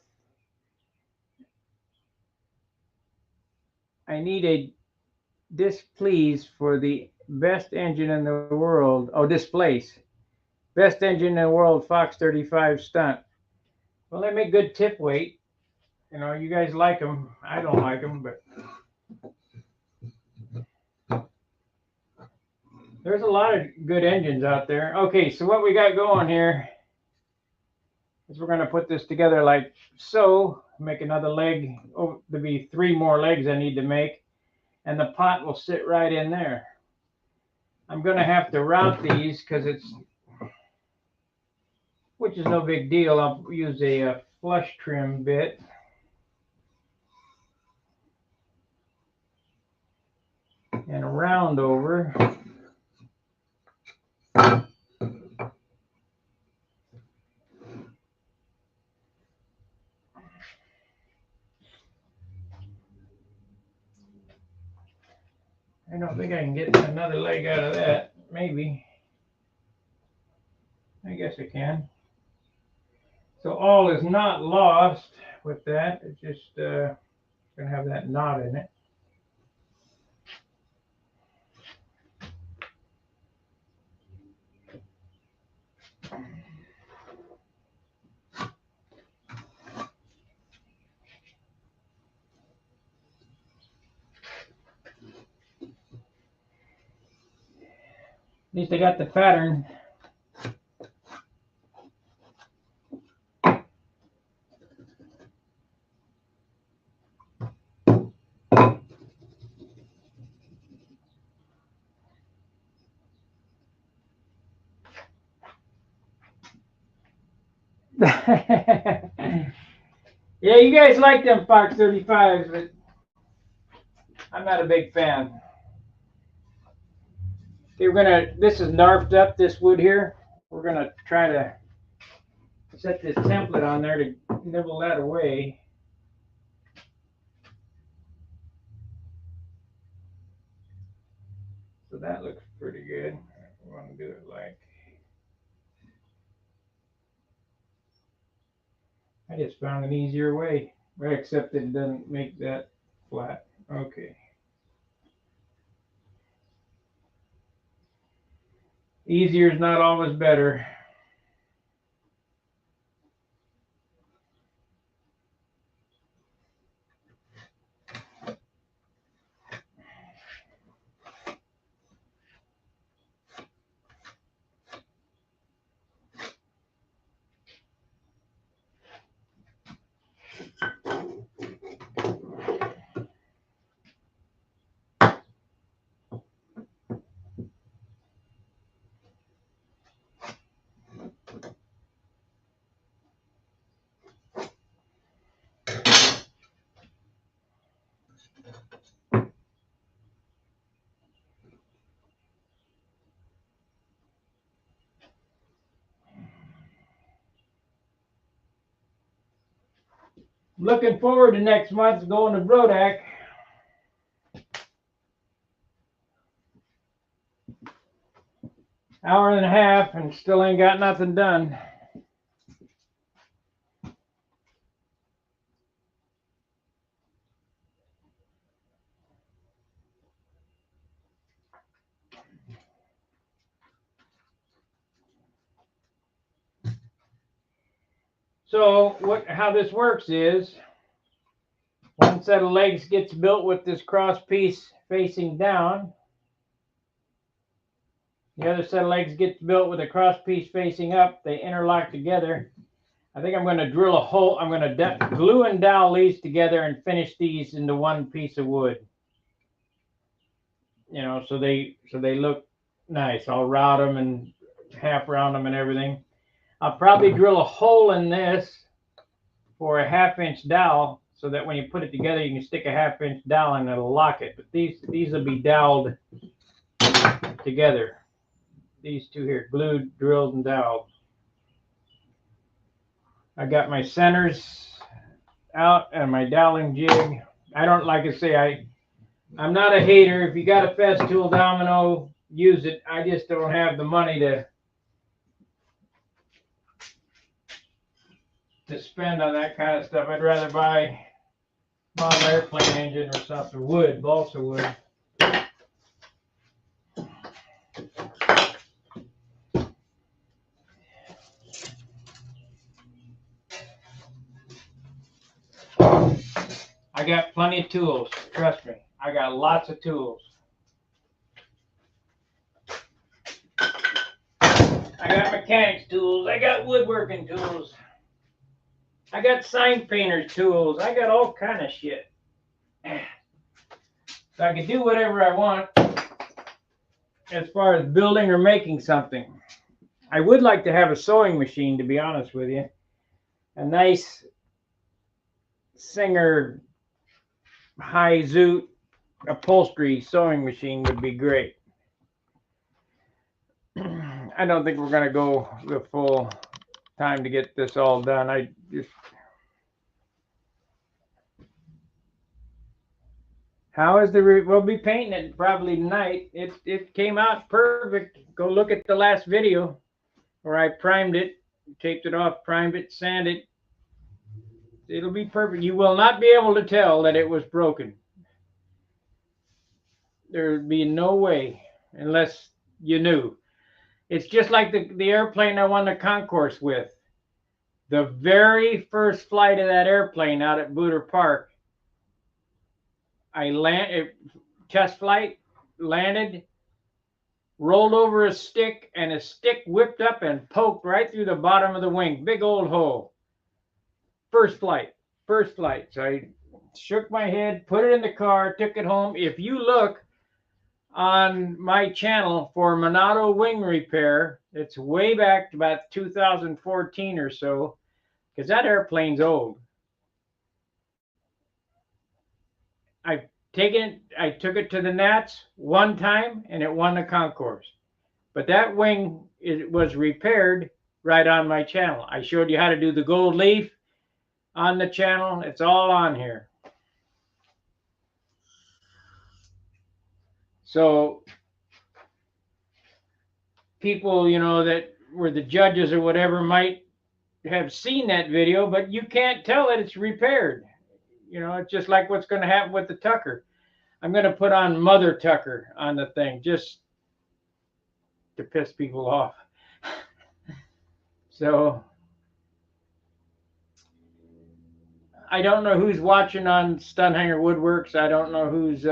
I need a displease for the best engine in the world. Oh, displace. Best engine in the world, Fox 35 stunt. Well, they make good tip weight. You know, you guys like them. I don't like them, but there's a lot of good engines out there. Okay, so what we got going here is we're going to put this together like so. Make another leg. Oh, there'll be 3 more legs I need to make, and the pot will sit right in there. I'm going to have to route these because which is no big deal. I'll use a flush trim bit. And a round over. I don't think I can get another leg out of that. Maybe. I guess I can. So all is not lost with that. It's just going to have that knot in it. At least I got the pattern. Yeah, you guys like them Fox 35s, but I'm not a big fan. Okay, this is NARFed up, this wood here. We're gonna try to set this template on there to nibble that away. So that looks pretty good. We want to do it like, I just found an easier way, except it doesn't make that flat. Okay. Easier is not always better. Looking forward to next month going to Brodak. Hour and a half and still ain't got nothing done. So how this works is one set of legs gets built with this cross piece facing down. The other set of legs gets built with a cross piece facing up. They interlock together. I think I'm going to drill a hole. I'm going to glue and dowel these together and finish these into one piece of wood. You know, so they look nice. I'll route them and half round them and everything. I'll probably drill a hole in this for a 1/2-inch dowel, so that when you put it together, you can stick a 1/2-inch dowel and it'll lock it. But these will be doweled together. These two here, glued, drilled, and doweled. I got my centers out and my doweling jig. I don't, like I say, I'm not a hater. If you got a Festool domino, use it. I just don't have the money to spend on that kind of stuff. I'd rather buy an airplane engine or something. Wood, balsa wood. I got plenty of tools. Trust me. I got lots of tools. I got mechanics tools. I got woodworking tools. I got sign painter's tools. I got all kind of shit. So I can do whatever I want as far as building or making something. I would like to have a sewing machine, to be honest with you. A nice Singer high zoot upholstery sewing machine would be great. I don't think we're going to go the full time to get this all done. How is we'll be painting it probably tonight. It came out perfect. Go look at the last video where I primed it, taped it off, primed it, sanded it. It'll be perfect. You will not be able to tell that it was broken. There would be no way unless you knew. It's just like the airplane I won the concourse with. The very first flight of that airplane out at Booter Park, test flight, landed, rolled over a stick, and a stick whipped up and poked right through the bottom of the wing. Big old hole. First flight. So I shook my head, put it in the car, took it home. If you look on my channel for Monado wing repair, it's way back to about 2014 or so, because that airplane's old. I took it to the Nats one time and it won the concourse. But that wing was repaired right on my channel. I showed you how to do the gold leaf on the channel. It's all on here. So people, that were the judges or whatever might have seen that video, but you can't tell that it's repaired. It's just like what's going to happen with the Tucker. I'm going to put on Mother Tucker on the thing just to piss people off. So I don't know who's watching on Stunhanger Woodworks. I don't know who's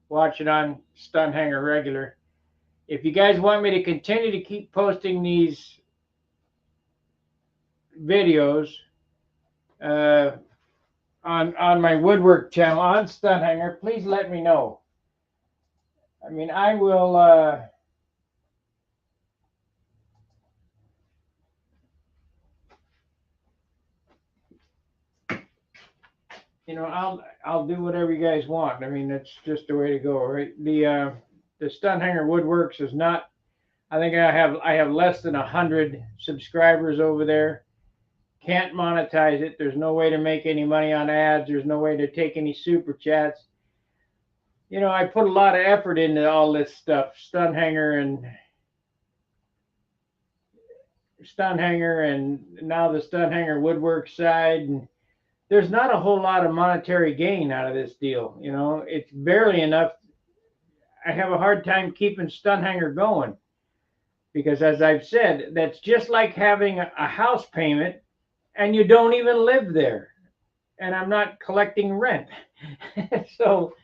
watching on Stunhanger Regular. If you guys want me to continue to keep posting these videos on my woodwork channel on Stunhanger, please let me know. I mean, I will I'll do whatever you guys want. I mean, that's just the way to go, right? The Stunhanger Woodworks is not. I think I have less than 100 subscribers over there. Can't monetize it. There's no way to make any money on ads. There's no way to take any super chats. You know, I put a lot of effort into all this stuff, stun hanger and now the stun hanger woodwork side, and there's not a whole lot of monetary gain out of this deal. You know, it's barely enough. I have a hard time keeping stun hanger going because, as I've said, that's just like having a house payment and you don't even live there, and I'm not collecting rent. So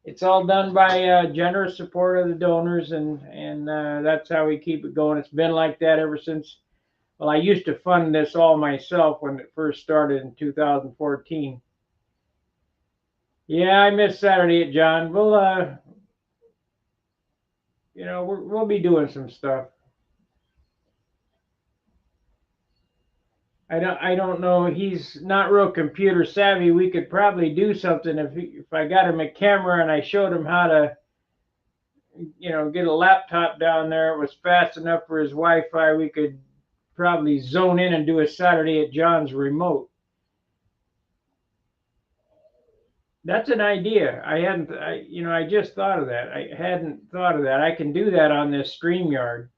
it's all done by generous support of the donors, and that's how we keep it going. It's been like that ever since. Well, I used to fund this all myself when it first started in 2014. Yeah, I missed Saturday at John. We'll you know, we'll be doing some stuff. I don't know. He's not real computer savvy. We could probably do something if I got him a camera and I showed him how to, you know, get a laptop down there. It was fast enough for his Wi-Fi. We could probably zone in and do a Saturday at John's remote. That's an idea. I just thought of that. I hadn't thought of that. I can do that on this StreamYard.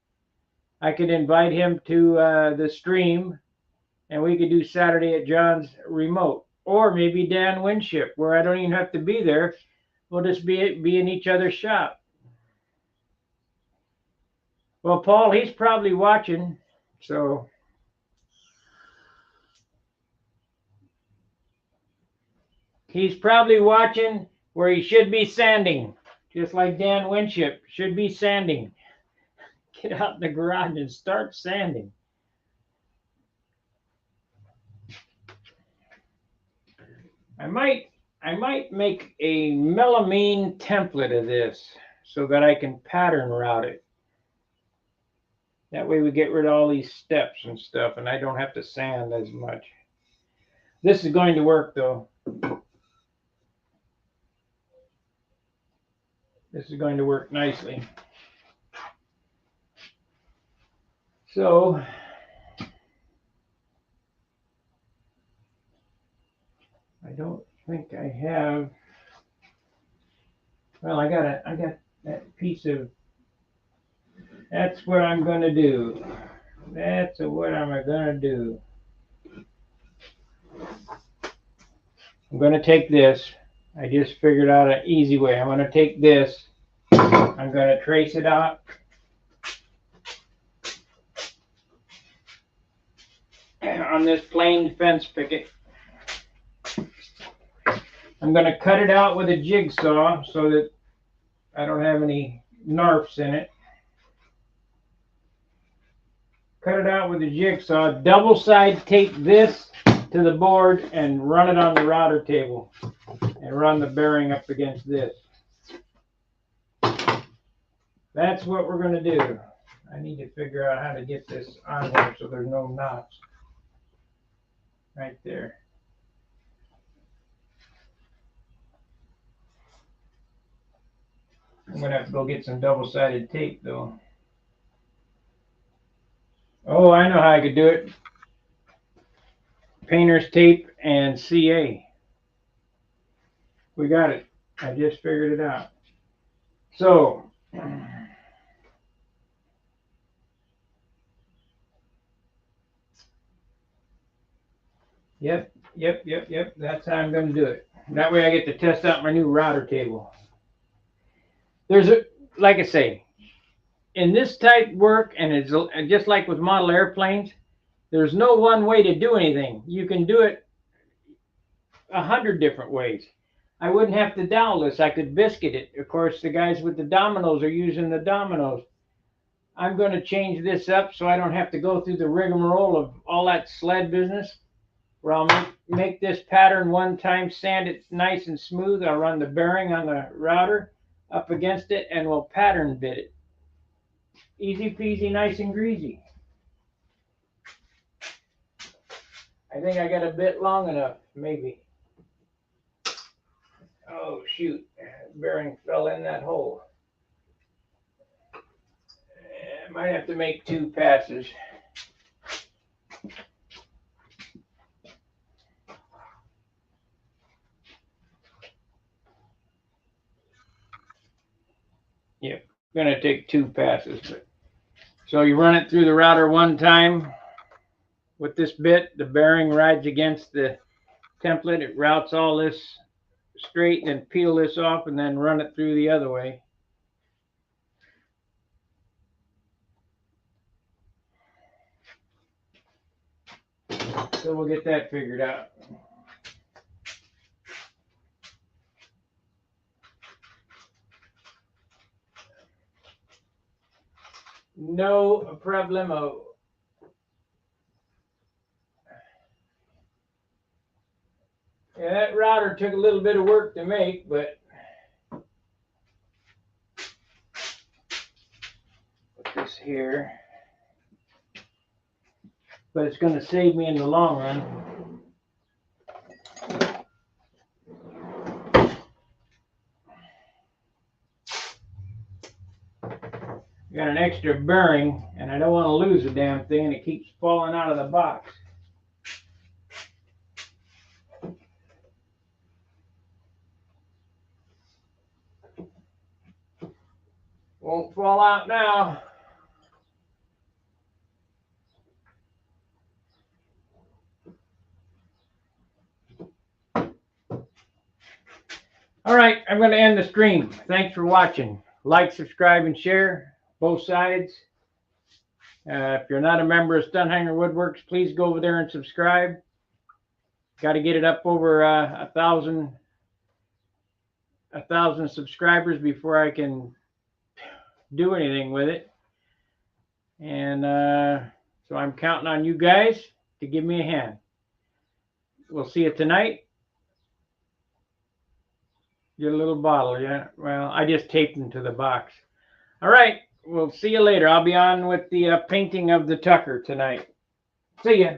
I could invite him to the stream, and we could do Saturday at John's remote, or maybe Dan Winship, where I don't even have to be there. We'll just be in each other's shop. Well, Paul, he's probably watching, so he's probably watching where he should be sanding, just like Dan Winship should be sanding. Get out in the garage and start sanding. I might make a melamine template of this so that I can pattern route it. That way we get rid of all these steps and stuff, and I don't have to sand as much. This is going to work, though. This is going to work nicely. So I don't think I have. Well, I got that piece of. That's what I'm going to do. That's what I'm going to do. I'm going to take this. I just figured out an easy way. I'm going to take this. I'm going to trace it out. On this plain fence picket. I'm going to cut it out with a jigsaw so that I don't have any narfs in it. Cut it out with a jigsaw. Double side tape this to the board and run it on the router table. And run the bearing up against this. That's what we're going to do. I need to figure out how to get this on here so there's no knots. Right there. I'm going to have to go get some double-sided tape, though. Oh, I know how I could do it. Painter's tape and CA. We got it. I just figured it out. So, yep. That's how I'm going to do it. That way I get to test out my new router table. Like I say, in this type work, and it's just like with model airplanes, there's no one way to do anything. You can do it 100 different ways. I wouldn't have to dowel this. I could biscuit it. Of course, the guys with the dominoes are using the dominoes. I'm going to change this up so I don't have to go through the rigmarole of all that sled business. Where I'll make this pattern one time, sand it nice and smooth. I'll run the bearing on the router up against it, and we'll pattern bit it. Easy peasy, nice and greasy. I think I got a bit long enough, maybe. Oh, shoot. Bearing fell in that hole. I might have to make 2 passes. Yep, gonna take 2 passes. But so you run it through the router one time with this bit. The bearing rides against the template. It routes all this straight, and then peel this off, and then run it through the other way. So we'll get that figured out. No problemo. Yeah, that router took a little bit of work to make, but put this here. But it's going to save me in the long run. Got an extra bearing, and I don't want to lose the damn thing, and it keeps falling out of the box. Won't fall out now. All right, I'm going to end the stream. Thanks for watching. Like, subscribe, and share both sides. If you're not a member of Stunhanger Woodworks, please go over there and subscribe. Got to get it up over 1,000 subscribers before I can do anything with it. And so I'm counting on you guys to give me a hand. We'll see you tonight. Get a little bottle, yeah. Well, I just taped them to the box. All right, we'll see you later. I'll be on with the painting of the Tucker tonight. See ya.